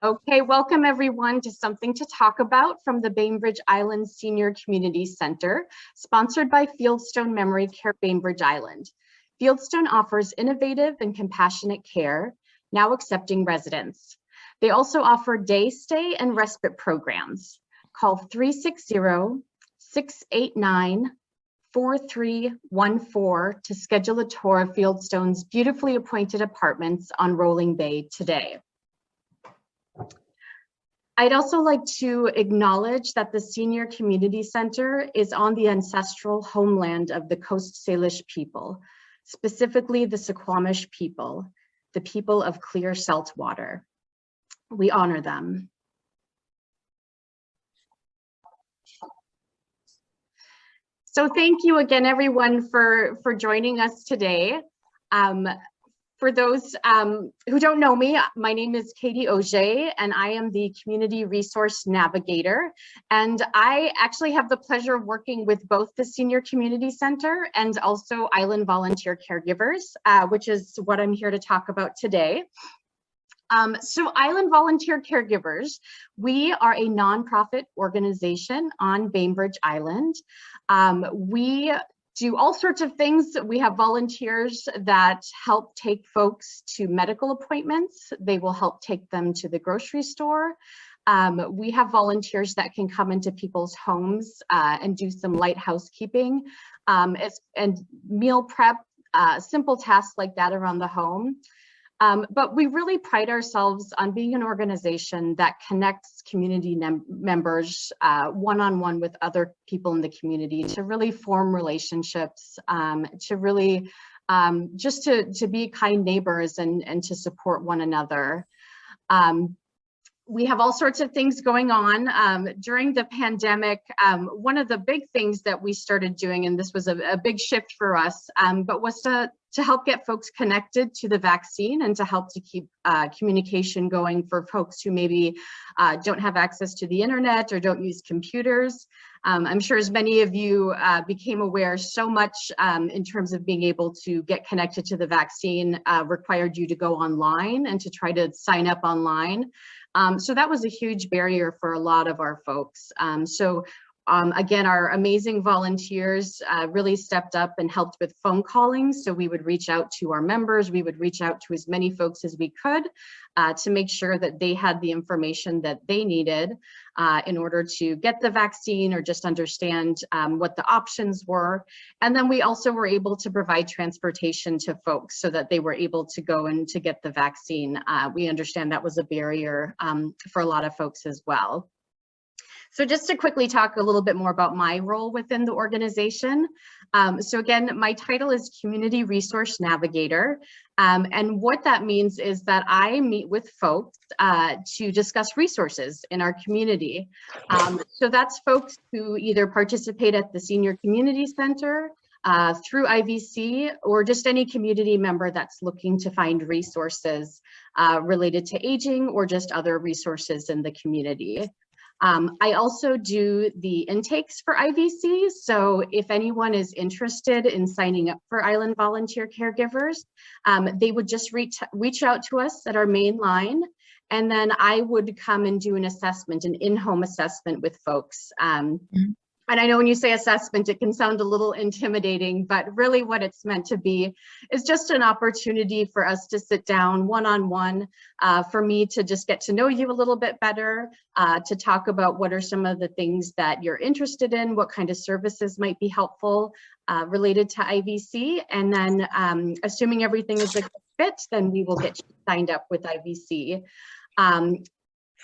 Okay, welcome everyone to Something to Talk About from the Bainbridge Island Senior Community Center, sponsored by Fieldstone Memory Care Bainbridge Island. Fieldstone offers innovative and compassionate care, now accepting residents. They also offer day stay and respite programs. Call 360-689-4314 to schedule a tour of Fieldstone's beautifully appointed apartments on Rolling Bay today. I'd also like to acknowledge that the Senior Community Center is on the ancestral homeland of the Coast Salish people, specifically the Suquamish people, the people of clear salt water. We honor them. So thank you again, everyone, for joining us today. For those who don't know me, my name is Katie Ojay, and I am the Community Resource Navigator. And I actually have the pleasure of working with both the Senior Community Center and also Island Volunteer Caregivers, which is what I'm here to talk about today. So Island Volunteer Caregivers, we are a nonprofit organization on Bainbridge Island. We do all sorts of things. We have volunteers that help take folks to medical appointments. They will help take them to the grocery store. We have volunteers that can come into people's homes and do some light housekeeping and meal prep, simple tasks like that around the home. But we really pride ourselves on being an organization that connects community members one-on-one with other people in the community to really form relationships, to really just to be kind neighbors and to support one another. We have all sorts of things going on. During the pandemic, one of the big things that we started doing, and this was a big shift for us, but was to help get folks connected to the vaccine and to help to keep communication going for folks who maybe don't have access to the internet or don't use computers. I'm sure as many of you became aware, so much in terms of being able to get connected to the vaccine required you to go online and to try to sign up online. So that was a huge barrier for a lot of our folks. Again, our amazing volunteers really stepped up and helped with phone calling. So we would reach out to our members, we would reach out to as many folks as we could to make sure that they had the information that they needed in order to get the vaccine or just understand what the options were. And then we also were able to provide transportation to folks so that they were able to go and to get the vaccine. We understand that was a barrier for a lot of folks as well. So just to quickly talk a little bit more about my role within the organization. So again, my title is Community Resource Navigator. And what that means is that I meet with folks to discuss resources in our community. So that's folks who either participate at the Senior Community Center, through IVC, or just any community member that's looking to find resources related to aging or just other resources in the community. I also do the intakes for IVC. So if anyone is interested in signing up for Island Volunteer Caregivers, they would just reach out to us at our main line. And then I would come and do an assessment, an in-home assessment with folks. And I know when you say assessment, it can sound a little intimidating, but really what it's meant to be is just an opportunity for us to sit down one-on-one, for me to just get to know you a little bit better, to talk about what are some of the things that you're interested in, what kind of services might be helpful related to IVC. And then assuming everything is a good fit, then we will get you signed up with IVC.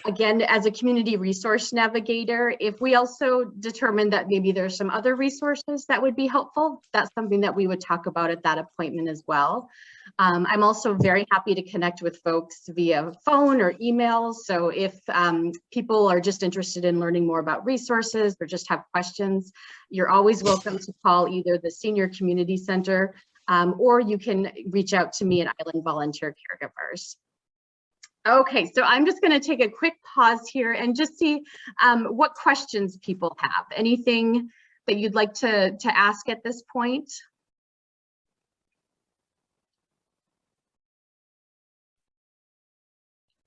Again, as a community resource navigator, if we also determine that maybe there's some other resources that would be helpful, that's something that we would talk about at that appointment as well. I'm also very happy to connect with folks via phone or emails. So if people are just interested in learning more about resources or just have questions, you're always welcome to call either the Senior Community Center or you can reach out to me at Island Volunteer Caregivers. Okay, so I'm just going to take a quick pause here and just see what questions people have. Anything that you'd like to ask at this point?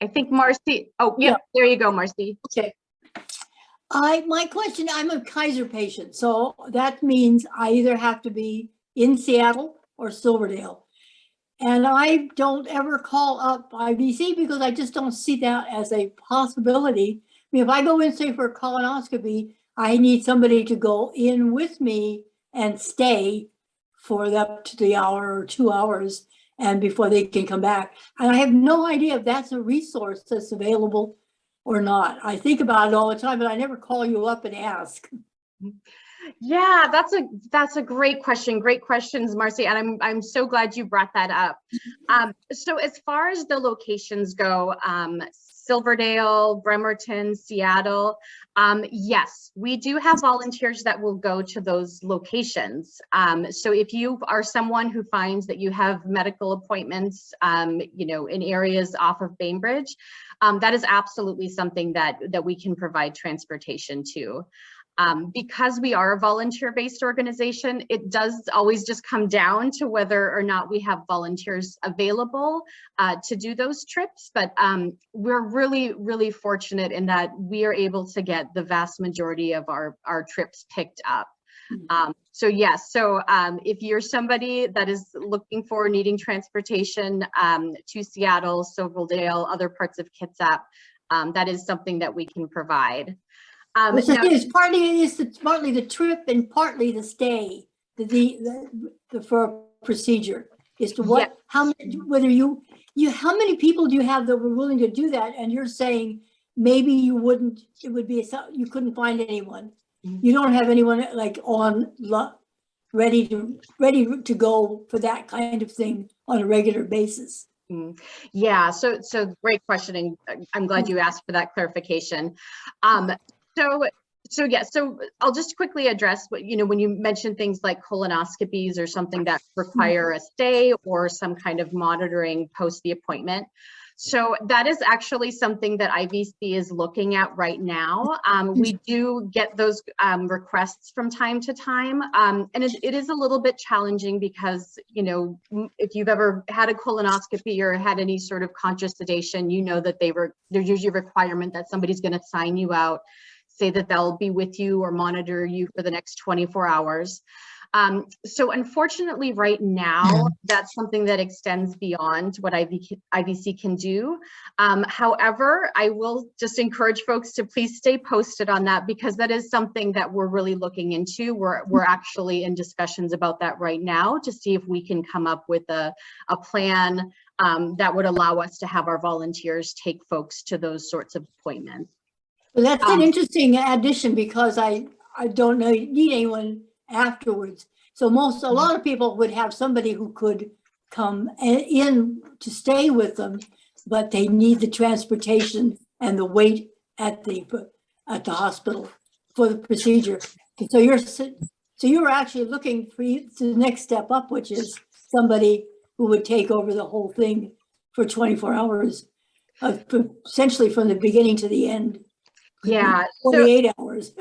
I think Marcy, oh, yeah, there you go, Marcy. Okay. My question, I'm a Kaiser patient, so that means I either have to be in Seattle or Silverdale. And I don't ever call up IVC because I just don't see that as a possibility. I mean, if I go in, say, for a colonoscopy, I need somebody to go in with me and stay for up to the hour or 2 hours and before they can come back. And I have no idea if that's a resource that's available or not. I think about it all the time, but I never call you up and ask. Yeah, that's a great question. Great questions, Marcy, and I'm so glad you brought that up. So as far as the locations go, Silverdale, Bremerton, Seattle, yes, we do have volunteers that will go to those locations. So if you are someone who finds that you have medical appointments, in areas off of Bainbridge, that is absolutely something that we can provide transportation to. Because we are a volunteer-based organization, it does always just come down to whether or not we have volunteers available to do those trips. But we're really, really fortunate in that we are able to get the vast majority of our trips picked up. So yes, so if you're somebody that is looking for needing transportation to Seattle, Silverdale, other parts of Kitsap, that is something that we can provide. It's partly the trip and partly the stay, the for a procedure is to what, Yeah. how many people do you have that were willing to do that? And you're saying maybe you couldn't find anyone. You don't have anyone like ready to go for that kind of thing on a regular basis. Yeah, so great question, and I'm glad you asked for that clarification. So I'll just quickly address what, when you mentioned things like colonoscopies or something that require a stay or some kind of monitoring post the appointment. So that is actually something that IVC is looking at right now. We do get those requests from time to time. And it is a little bit challenging because, if you've ever had a colonoscopy or had any sort of conscious sedation, that there's usually a requirement that somebody's going to sign you out, say that they'll be with you or monitor you for the next 24 hours. So unfortunately, right now, that's something that extends beyond what IVC can do. However, I will just encourage folks to please stay posted on that because that is something that we're really looking into. We're actually in discussions about that right now to see if we can come up with a plan that would allow us to have our volunteers take folks to those sorts of appointments. Well, that's an interesting addition because I don't need anyone afterwards. So a lot of people would have somebody who could come in to stay with them, but they need the transportation and the wait at the hospital for the procedure. And so you're actually looking for the next step up, which is somebody who would take over the whole thing for 24 hours, essentially from the beginning to the end. Yeah, 48 hours.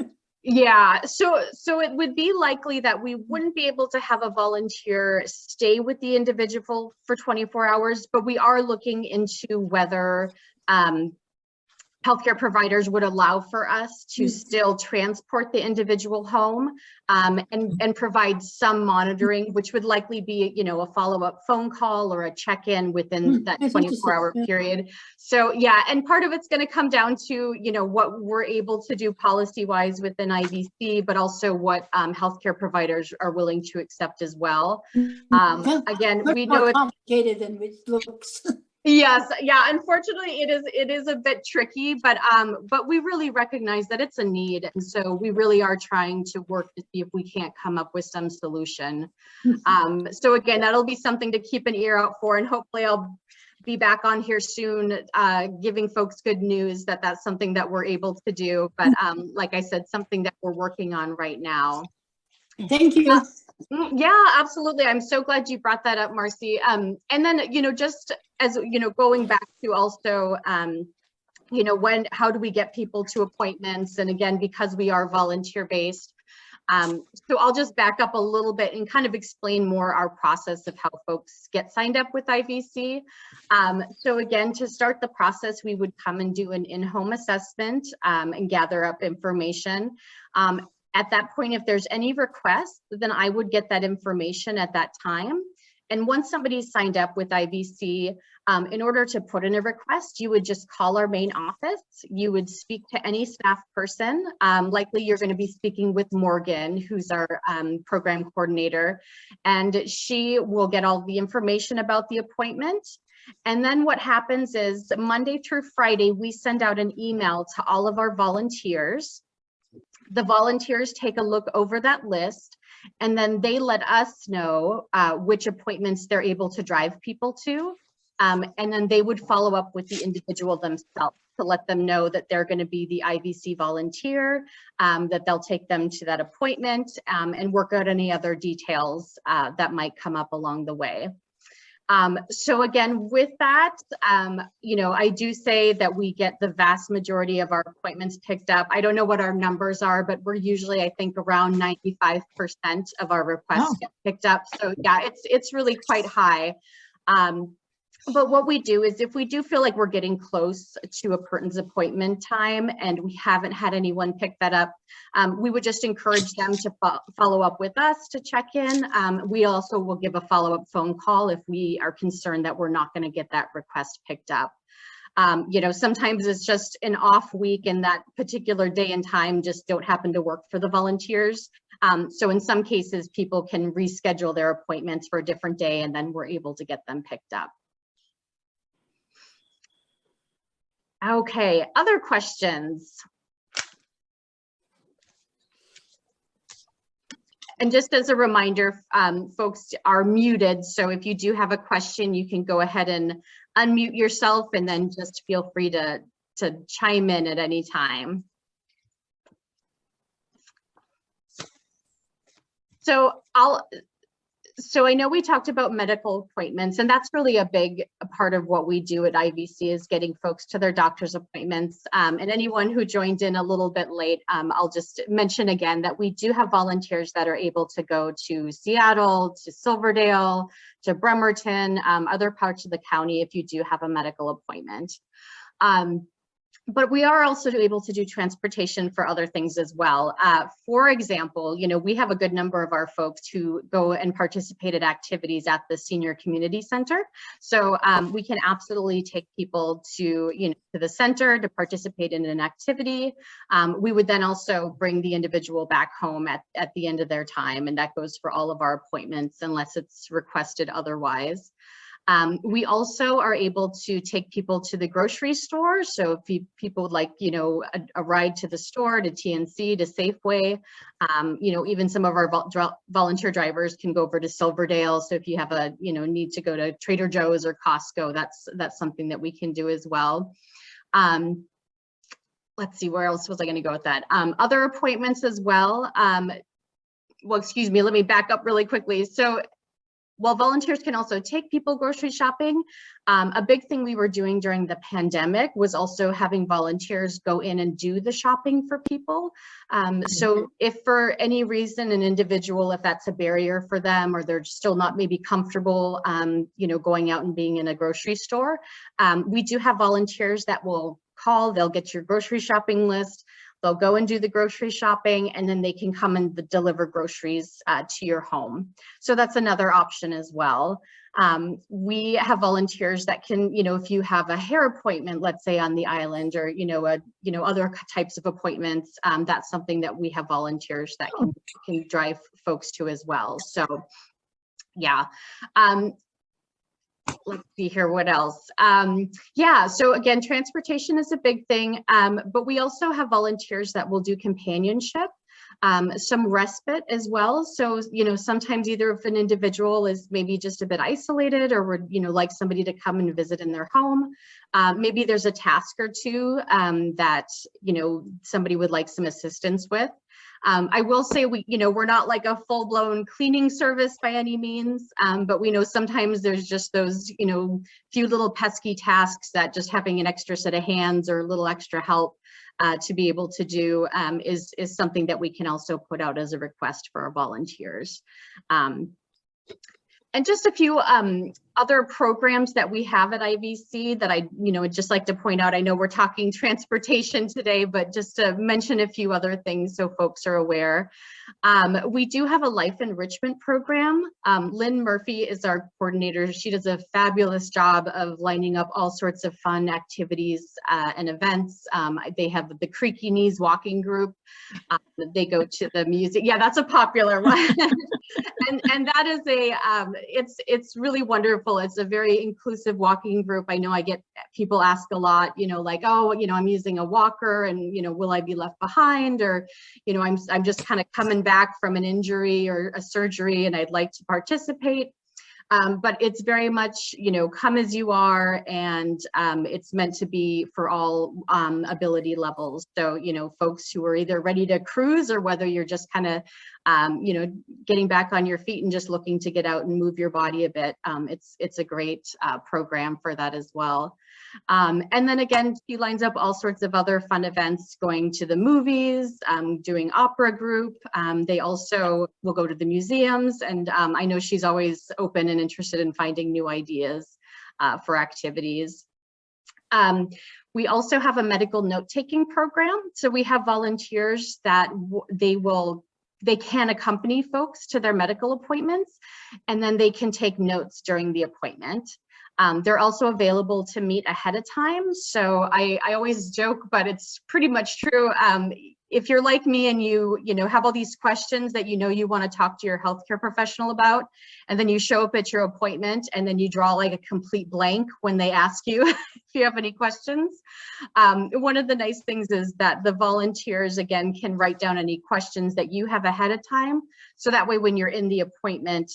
Yeah, so it would be likely that we wouldn't be able to have a volunteer stay with the individual for 24 hours, but we are looking into whether healthcare providers would allow for us to still transport the individual home and provide some monitoring, which would likely be, a follow-up phone call or a check-in within that 24-hour period. So yeah, and part of it's going to come down to, what we're able to do policy-wise within IVC, but also what healthcare providers are willing to accept as well. Again, we know it's complicated than it looks. Yes, yeah, unfortunately it is a bit tricky, but we really recognize that it's a need. And so we really are trying to work to see if we can't come up with some solution. So again, that'll be something to keep an ear out for, and hopefully I'll be back on here soon giving folks good news that that's something that we're able to do. But like I said, something that we're working on right now. Thank you. Yeah, absolutely. I'm so glad you brought that up, Marcy. And then, just as, going back to also, how do we get people to appointments? And again, because we are volunteer based, So I'll just back up a little bit and kind of explain more our process of how folks get signed up with IVC. So again, to start the process, we would come and do an in-home assessment and gather up information. At that point, if there's any requests, then I would get that information at that time. And once somebody's signed up with IVC, in order to put in a request, you would just call our main office. You would speak to any staff person. Likely you're going to be speaking with Morgan, who's our program coordinator, and she will get all the information about the appointment. And then what happens is Monday through Friday, we send out an email to all of our volunteers. The volunteers take a look over that list, and then they let us know which appointments they're able to drive people to. And then they would follow up with the individual themselves to let them know that they're going to be the IVC volunteer, that they'll take them to that appointment and work out any other details that might come up along the way. So again, with that, I do say that we get the vast majority of our appointments picked up. I don't know what our numbers are, but we're usually, I think, around 95% of our requests get picked up. So yeah, it's really quite high. But what we do is if we do feel like we're getting close to a person's appointment time and we haven't had anyone pick that up, we would just encourage them to follow up with us to check in. We also will give a follow-up phone call if we are concerned that we're not going to get that request picked up. Sometimes it's just an off week and that particular day and time just don't happen to work for the volunteers. So in some cases, people can reschedule their appointments for a different day and then we're able to get them picked up. Okay, other questions? And just as a reminder, folks are muted. So if you do have a question, you can go ahead and unmute yourself and then just feel free to chime in at any time. So I know we talked about medical appointments, and that's really a big part of what we do at IVC is getting folks to their doctor's appointments. And anyone who joined in a little bit late, I'll just mention again that we do have volunteers that are able to go to Seattle, to Silverdale, to Bremerton, other parts of the county if you do have a medical appointment. But we are also able to do transportation for other things as well. For example, we have a good number of our folks who go and participate in activities at the Senior Community Center. So we can absolutely take people to, to the center to participate in an activity. We would then also bring the individual back home at the end of their time, and that goes for all of our appointments unless it's requested otherwise. We also are able to take people to the grocery store. So if people would like, a ride to the store, to TNC, to Safeway, even some of our volunteer drivers can go over to Silverdale. So if you have a, need to go to Trader Joe's or Costco, that's something that we can do as well. Let's see, where else was I going to go with that? Other appointments as well. Well, excuse me, let me back up really quickly. So while volunteers can also take people grocery shopping, a big thing we were doing during the pandemic was also having volunteers go in and do the shopping for people. So if for any reason an individual, if that's a barrier for them or they're still not maybe comfortable, going out and being in a grocery store, we do have volunteers that will call, they'll get your grocery shopping list. They'll go and do the grocery shopping and then they can come and deliver groceries to your home. So that's another option as well. We have volunteers that can, if you have a hair appointment, let's say on the island or, other types of appointments, that's something that we have volunteers that can drive folks to as well. So yeah. Let's see here, what else? So again, transportation is a big thing, but we also have volunteers that will do companionship, some respite as well. So, sometimes either if an individual is maybe just a bit isolated or would, like somebody to come and visit in their home, maybe there's a task or two that, somebody would like some assistance with. I will say we're not like a full-blown cleaning service by any means, but we know sometimes there's just those, few little pesky tasks that just having an extra set of hands or a little extra help to be able to do is something that we can also put out as a request for our volunteers. And just a few other programs that we have at IVC that I'd just like to point out. I know we're talking transportation today, but just to mention a few other things so folks are aware. We do have a life enrichment program. Lynn Murphy is our coordinator. She does a fabulous job of lining up all sorts of fun activities and events. They have the Creaky Knees walking group. They go to the music. Yeah, that's a popular one. and that is it's really wonderful. It's a very inclusive walking group. I know I get people ask a lot, like, oh, I'm using a walker and, will I be left behind? Or, I'm just kind of coming back from an injury or a surgery and I'd like to participate. But it's very much, come as you are, and it's meant to be for all ability levels. So, folks who are either ready to cruise or whether you're just kind of, getting back on your feet and just looking to get out and move your body a bit. It's a great program for that as well. And then again, she lines up all sorts of other fun events, going to the movies, doing opera group. They also will go to the museums, and I know she's always open and interested in finding new ideas for activities. We also have a medical note-taking program. So we have volunteers that they can accompany folks to their medical appointments, and then they can take notes during the appointment. They're also available to meet ahead of time. So I always joke, but it's pretty much true. If you're like me and you have all these questions that you want to talk to your healthcare professional about, and then you show up at your appointment and then you draw like a complete blank when they ask you if you have any questions. One of the nice things is that the volunteers, again, can write down any questions that you have ahead of time. So that way, when you're in the appointment,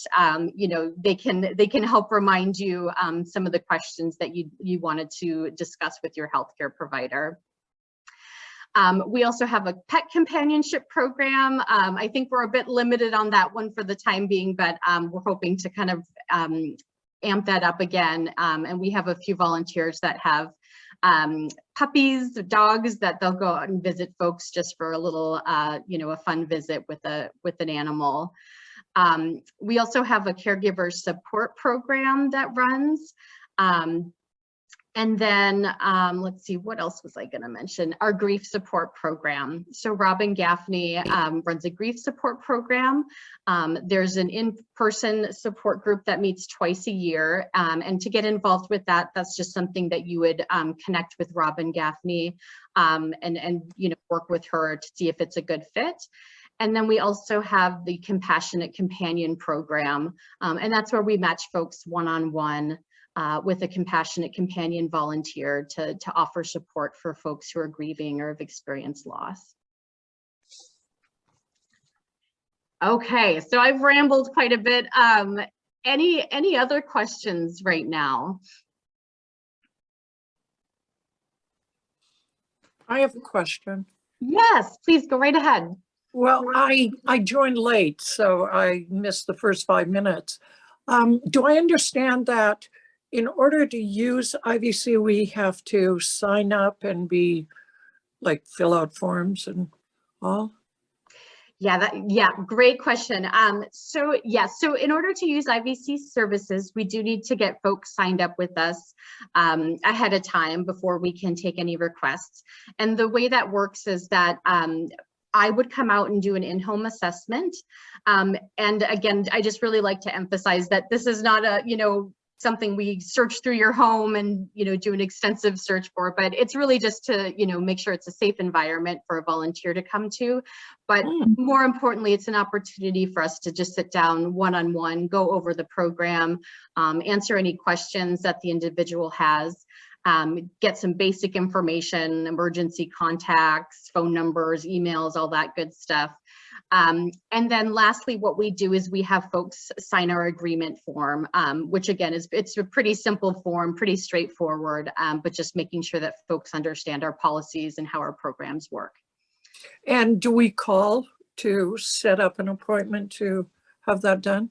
they can help remind you some of the questions that you wanted to discuss with your healthcare provider. We also have a pet companionship program. I think we're a bit limited on that one for the time being, but we're hoping to kind of amp that up again. And we have a few volunteers that have puppies, dogs that they'll go out and visit folks just for a little, a fun visit with an animal. We also have a caregiver support program that runs. And then let's see, what else was I going to mention? Our grief support program. So Robin Gaffney runs a grief support program. There's an in-person support group that meets twice a year. And to get involved with that, that's just something that you would connect with Robin Gaffney and work with her to see if it's a good fit. And then we also have the Compassionate Companion program. And that's where we match folks one-on-one with a compassionate companion volunteer to offer support for folks who are grieving or have experienced loss. Okay, so I've rambled quite a bit. Any other questions right now? I have a question. Yes, please go right ahead. Well, I joined late, so I missed the first 5 minutes. Do I understand that in order to use IVC, we have to sign up and fill out forms and all? Yeah, great question. So in order to use IVC services, we do need to get folks signed up with us ahead of time before we can take any requests. And the way that works is that I would come out and do an in-home assessment. And again, I just really like to emphasize that this is not a, something we search through your home and do an extensive search for, but it's really just to make sure it's a safe environment for a volunteer to come to. But more importantly, it's an opportunity for us to just sit down one-on-one, go over the program, answer any questions that the individual has, get some basic information, emergency contacts, phone numbers, emails, all that good stuff. And then lastly, what we do is we have folks sign our agreement form, which again, it's a pretty simple form, pretty straightforward, but just making sure that folks understand our policies and how our programs work. And do we call to set up an appointment to have that done?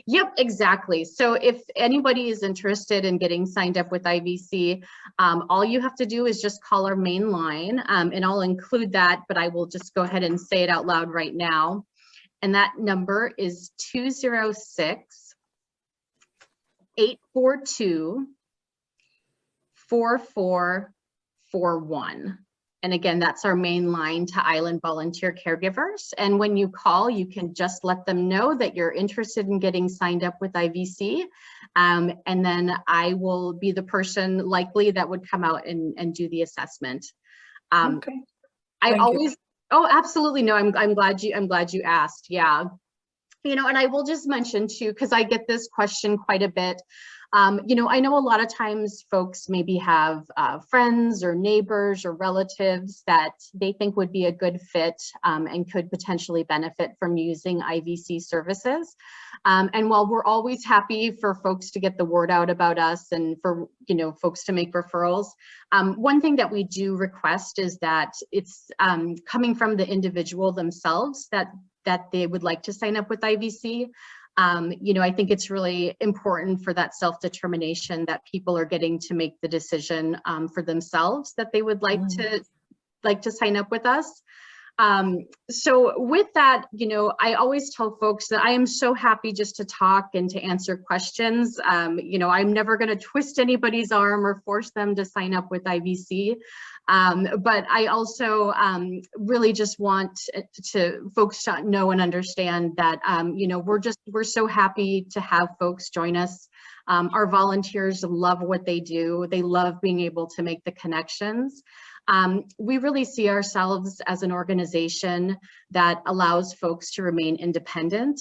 Yep, exactly. So if anybody is interested in getting signed up with IVC, all you have to do is just call our main line, and I'll include that, but I will just go ahead and say it out loud right now. And that number is 206-842-4441. And again, that's our main line to Island Volunteer Caregivers. And when you call, you can just let them know that you're interested in getting signed up with IVC. And then I will be the person likely that would come out and do the assessment. Okay. I always, oh, absolutely. No, I'm glad you asked. Yeah. You know, and I will just mention too, because I get this question quite a bit. You know, I know a lot of times folks maybe have friends or neighbors or relatives that they think would be a good fit and could potentially benefit from using IVC services. And while we're always happy for folks to get the word out about us and for, you know, folks to make referrals, one thing that we do request is that it's coming from the individual themselves that they would like to sign up with IVC. You know, I think it's really important for that self-determination that people are getting to make the decision for themselves that they would like to sign up with us. So with that, you know, I always tell folks that I am so happy just to talk and to answer questions. You know, I'm never going to twist anybody's arm or force them to sign up with IVC. But I also really just want folks to know and understand that, you know, we're so happy to have folks join us. Our volunteers love what they do. They love being able to make the connections. We really see ourselves as an organization that allows folks to remain independent,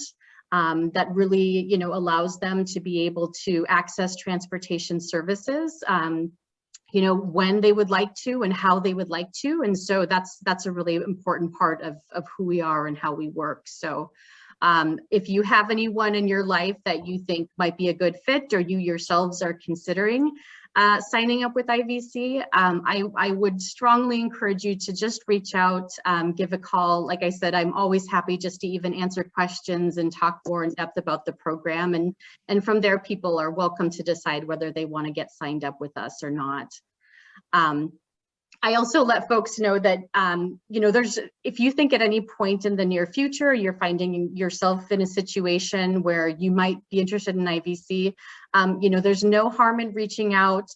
that really, you know, allows them to be able to access transportation services, you know, when they would like to and how they would like to. And so that's a really important part of who we are and how we work. So if you have anyone in your life that you think might be a good fit, or you yourselves are considering signing up with IVC, I would strongly encourage you to just reach out, give a call. Like I said, I'm always happy just to even answer questions and talk more in depth about the program. And from there, people are welcome to decide whether they want to get signed up with us or not. I also let folks know that, you know, if you think at any point in the near future, you're finding yourself in a situation where you might be interested in IVC, you know, there's no harm in reaching out.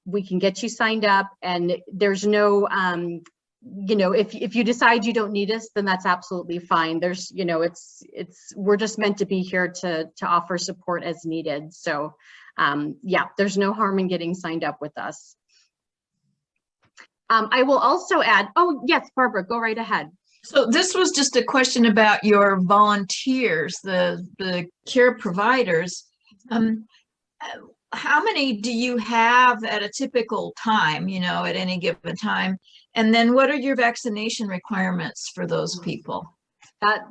We can get you signed up, and there's no, you know, if you decide you don't need us, then that's absolutely fine. There's, you know, we're just meant to be here to offer support as needed. So yeah, there's no harm in getting signed up with us. I will also add, oh yes, Barbara, go right ahead. So this was just a question about your volunteers, the care providers. How many do you have at a typical time, you know, at any given time? And then what are your vaccination requirements for those people?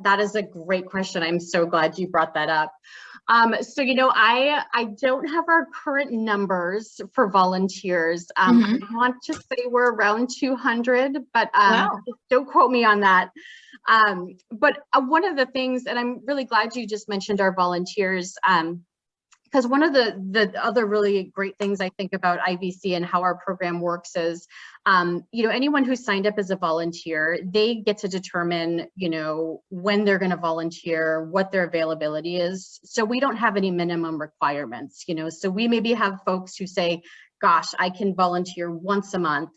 That is a great question. I'm so glad you brought that up. So, you know, I don't have our current numbers for volunteers. I want to say we're around 200, but wow. Don't quote me on that. But one of the things, and I'm really glad you just mentioned our volunteers, because one of the other really great things I think about IVC and how our program works is, you know, anyone who's signed up as a volunteer, they get to determine, you know, when they're going to volunteer, what their availability is. So we don't have any minimum requirements, you know, so we maybe have folks who say, gosh, I can volunteer once a month.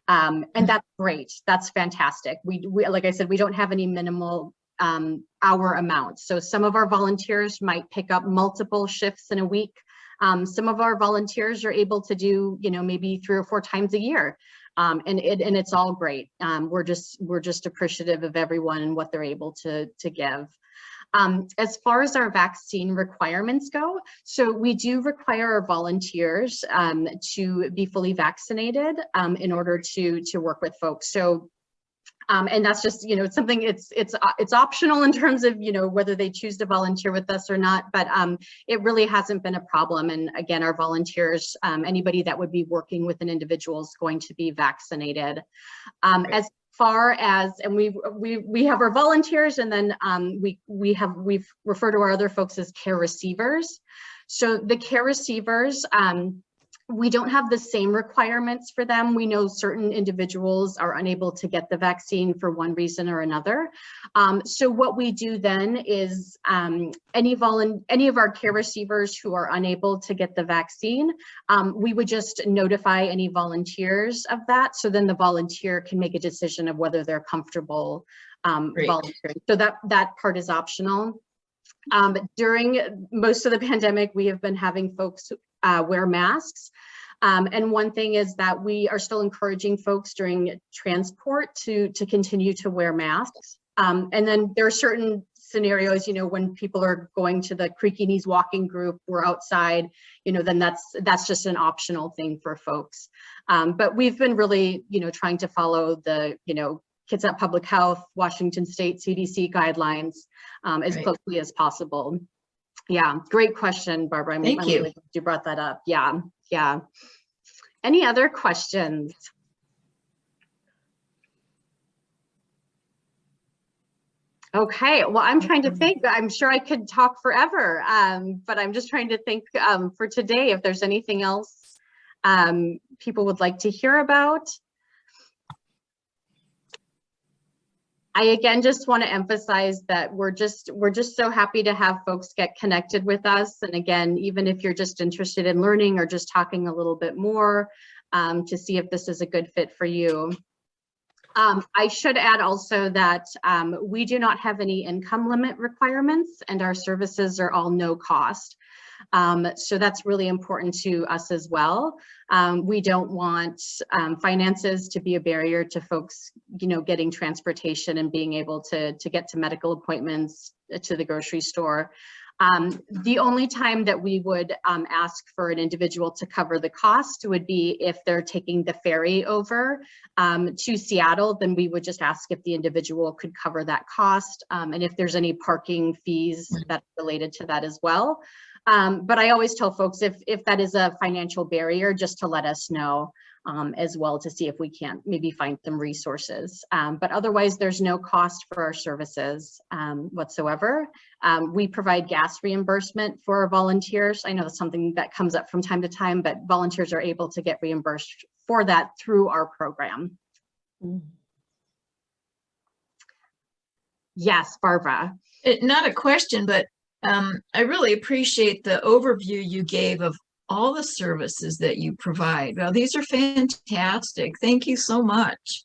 And that's great. That's fantastic. We like I said, we don't have any minimal hour amount. So some of our volunteers might pick up multiple shifts in a week. Some of our volunteers are able to do, you know, maybe 3 or 4 times a year. And it's all great. We're just appreciative of everyone and what they're able to give. As far as our vaccine requirements go, so we do require our volunteers to be fully vaccinated in order to work with folks. So and that's just, you know, it's something it's optional in terms of, you know, whether they choose to volunteer with us or not, but it really hasn't been a problem. And again, our volunteers, anybody that would be working with an individual is going to be vaccinated. As far as, and we have our volunteers, and then we've referred to our other folks as care receivers. So the care receivers, we don't have the same requirements for them. We know certain individuals are unable to get the vaccine for one reason or another. So what we do then is any of our care receivers who are unable to get the vaccine, we would just notify any volunteers of that. So then the volunteer can make a decision of whether they're comfortable volunteering. So that part is optional. During most of the pandemic, we have been having folks wear masks. And one thing is that we are still encouraging folks during transport to continue to wear masks. And then there are certain scenarios, you know, when people are going to the Creaky Knees walking group, we're outside, you know, then that's just an optional thing for folks. But we've been really, you know, trying to follow the, you know, Kids at Public Health, Washington State CDC guidelines as closely as possible. Yeah, great question, Barbara. I'm really glad you brought that up. Yeah, yeah. Any other questions? Okay, well, I'm trying to think. I'm sure I could talk forever, but I'm just trying to think for today if there's anything else people would like to hear about. I again just want to emphasize that we're just so happy to have folks get connected with us. And again, even if you're just interested in learning or just talking a little bit more to see if this is a good fit for you. I should add also that we do not have any income limit requirements, and our services are all no cost. So that's really important to us as well. We don't want finances to be a barrier to folks, you know, getting transportation and being able to get to medical appointments, to the grocery store. The only time that we would ask for an individual to cover the cost would be if they're taking the ferry over to Seattle, then we would just ask if the individual could cover that cost, and if there's any parking fees that are related to that as well. But I always tell folks if that is a financial barrier, just to let us know as well to see if we can't maybe find some resources. But otherwise, there's no cost for our services whatsoever. We provide gas reimbursement for our volunteers. I know that's something that comes up from time to time, but volunteers are able to get reimbursed for that through our program. Yes, Barbara. Not a question, but I really appreciate the overview you gave of all the services that you provide. Well, these are fantastic. Thank you so much.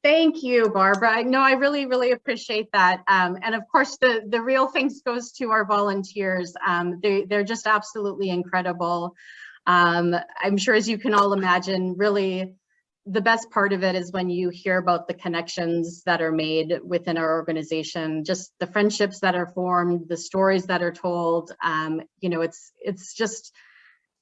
Thank you, Barbara. No, I really, really appreciate that. And of course, the real thanks goes to our volunteers. They're just absolutely incredible. I'm sure, as you can all imagine, really the best part of it is when you hear about the connections that are made within our organization, just the friendships that are formed, the stories that are told. You know,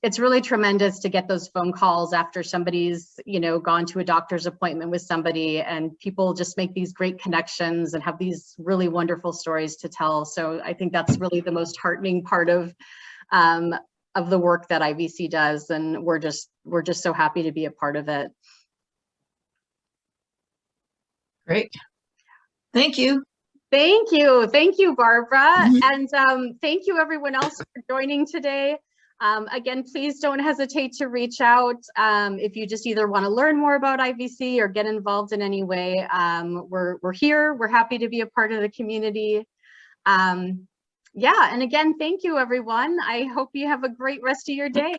it's really tremendous to get those phone calls after somebody's, you know, gone to a doctor's appointment with somebody, and people just make these great connections and have these really wonderful stories to tell. So I think that's really the most heartening part of the work that IVC does, and we're just so happy to be a part of it. Great. Thank you. Thank you. Thank you, Barbara. And thank you everyone else for joining today. Again, please don't hesitate to reach out if you just either want to learn more about IVC or get involved in any way. We're here. We're happy to be a part of the community. Yeah, and again, thank you, everyone. I hope you have a great rest of your day.